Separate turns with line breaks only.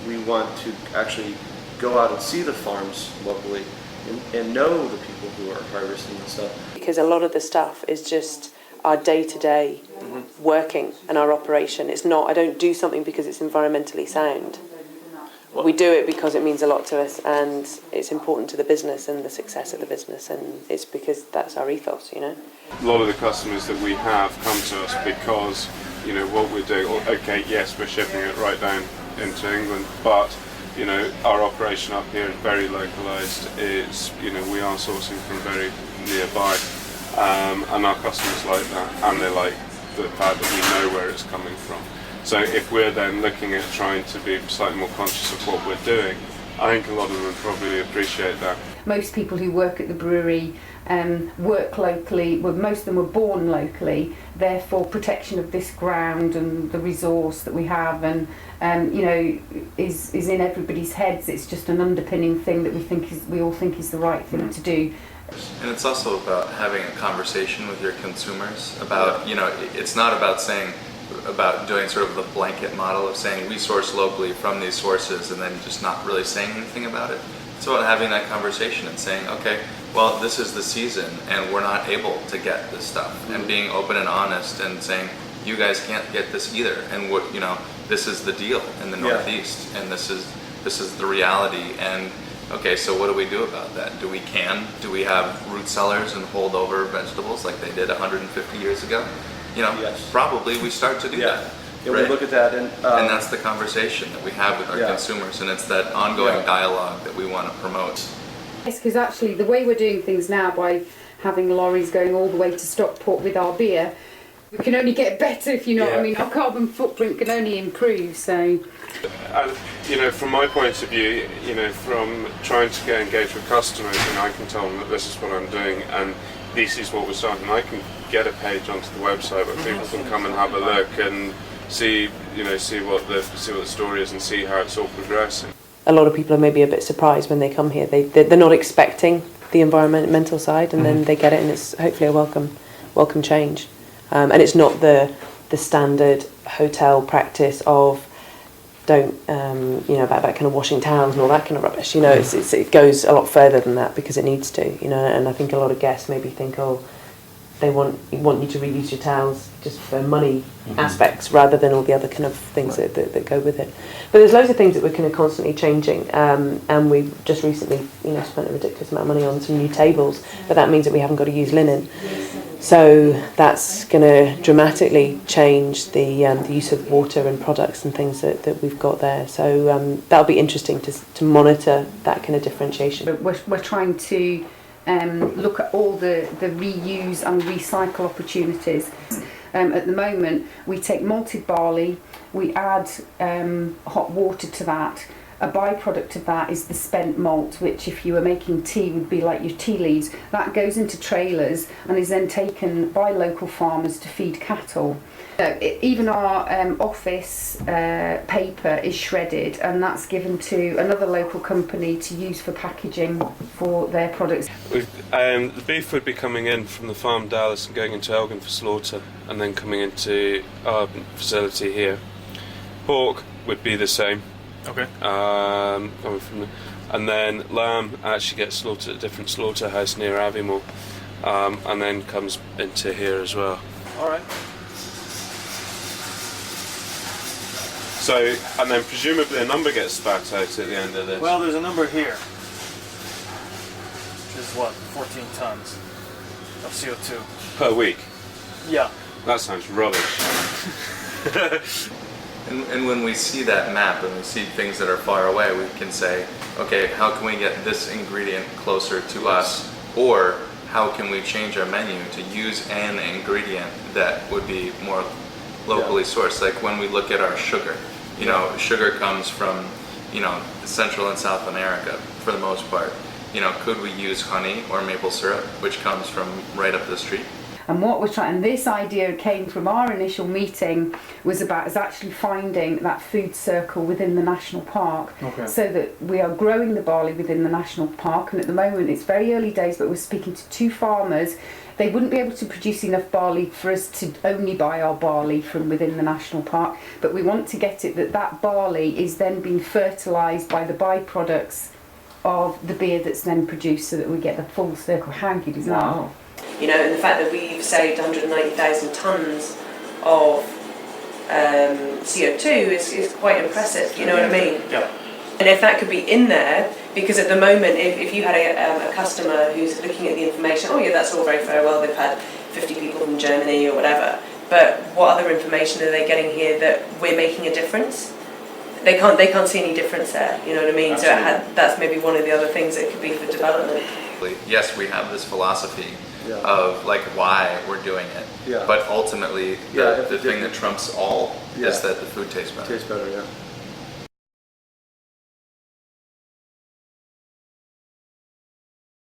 We want to actually go out and see the farms locally and know the people who are harvesting the stuff.
Because a lot of the stuff is just our day-to-day working and our operation. It's not, I don't do something because it's environmentally sound. We do it because it means a lot to us and it's important to the business and the success of the business, and it's because that's our ethos, you know.
A lot of the customers that we have come to us because, you know, what we're doing, okay, yes, we're shipping it right down into England, but, you know, our operation up here is very localised. It's, you know, we are sourcing from very nearby, and our customers like that, and they like the fact that we know where it's coming from. So if we're then looking at trying to be slightly more conscious of what we're doing, I think a lot of them probably appreciate that.
Most people who work at the brewery work locally, well, most of them were born locally, therefore protection of this ground and the resource that we have and you know, is in everybody's heads. It's just an underpinning thing that we all think is the right thing to do.
And it's also about having a conversation with your consumers about, you know, it's not about saying, about doing sort of the blanket model of saying we source locally from these sources and then just not really saying anything about it. It's about having that conversation and saying, okay, well, this is the season and we're not able to get this stuff, and being open and honest and saying, you guys can't get this either, and what, you know, this is the deal in the Northeast, and this is the reality, and okay, so what do we do about that? Do we have root cellars and hold over vegetables like they did 150 years ago? You know, probably we start to do that.
Yeah,
right?
we look at that, and
that's the conversation that we have with our consumers, and it's that ongoing dialogue that we want to promote.
Yes, because actually the way we're doing things now, by having lorries going all the way to Stockport with our beer, we can only get better, if you know what I mean. Our carbon footprint can only improve, so...
you know, from my point of view, you know, from trying to get engaged with customers, and I can tell them that this is what I'm doing and this is what we're starting. I can get a page onto the website where people can come and have a look and see, you know, see what the story is and see how it's all progressing.
A lot of people are maybe a bit surprised when they come here. They're not expecting the environmental side, and then they get it, and it's hopefully a welcome change. And it's not the standard hotel practice of don't you know, about kind of washing towels and all that kind of rubbish. You know, it goes a lot further than that because it needs to. You know, and I think a lot of guests maybe think, oh, they want you to reuse your towels just for money aspects rather than all the other kind of things that go with it. But there's loads of things that we're kind of constantly changing, and we've just recently, you know, spent a ridiculous amount of money on some new tables, but that means that we haven't got to use linen. So that's going to dramatically change the use of water and products and things that we've got there. So that'll be interesting to monitor that kind of differentiation.
We're trying to look at all the reuse and recycle opportunities. At the moment, we take malted barley, we add hot water to that. A byproduct of that is the spent malt, which if you were making tea would be like your tea leaves. That goes into trailers and is then taken by local farmers to feed cattle. Even our office paper is shredded, and that's given to another local company to use for packaging for their products.
The beef would be coming in from the farm Dallas and going into Elgin for slaughter, and then coming into our facility here. Pork would be the same.
Okay.
Coming from and then lamb actually gets slaughtered at a different slaughterhouse near Aviemore, and then comes into here as well.
All right.
So, and then presumably a number gets spat out at the end of this.
Well, there's a number here, which is what, 14 tons of CO2
per week.
Yeah.
That sounds rubbish.
And when we see that map and we see things that are far away, we can say, okay, how can we get this ingredient closer to us? Or how can we change our menu to use an ingredient that would be more locally sourced? Like when we look at our sugar, you know, sugar comes from, you know, Central and South America for the most part. You know, could we use honey or maple syrup, which comes from right up the street?
And what we're trying, and this idea came from our initial meeting, was actually finding that food circle within the national park.
Okay.
So that we are growing the barley within the national park, and at the moment it's very early days, but we're speaking to 2 farmers they wouldn't be able to produce enough barley for us to only buy our barley from within the national park, but we want to get it that barley is then being fertilised by the byproducts of the beer that's then produced, so that we get the full circle. How good is that?
You know, and the fact that we've saved 190,000 tonnes of CO2 is quite impressive, you know what I mean?
Yeah.
And if that could be in there, because at the moment, if you had a customer who's looking at the information, oh yeah, that's all very well, they've had 50 people from Germany or whatever, but what other information are they getting here that we're making a difference? They can't see any difference there, you know what I mean?
Absolutely.
So that's maybe one of the other things it could be for development.
Yes, we have this philosophy
Yeah.
of like why we're doing it,
Yeah.
but ultimately
Yeah,
the thing that trumps all
Yeah.
is that the food tastes better.
Tastes better, yeah.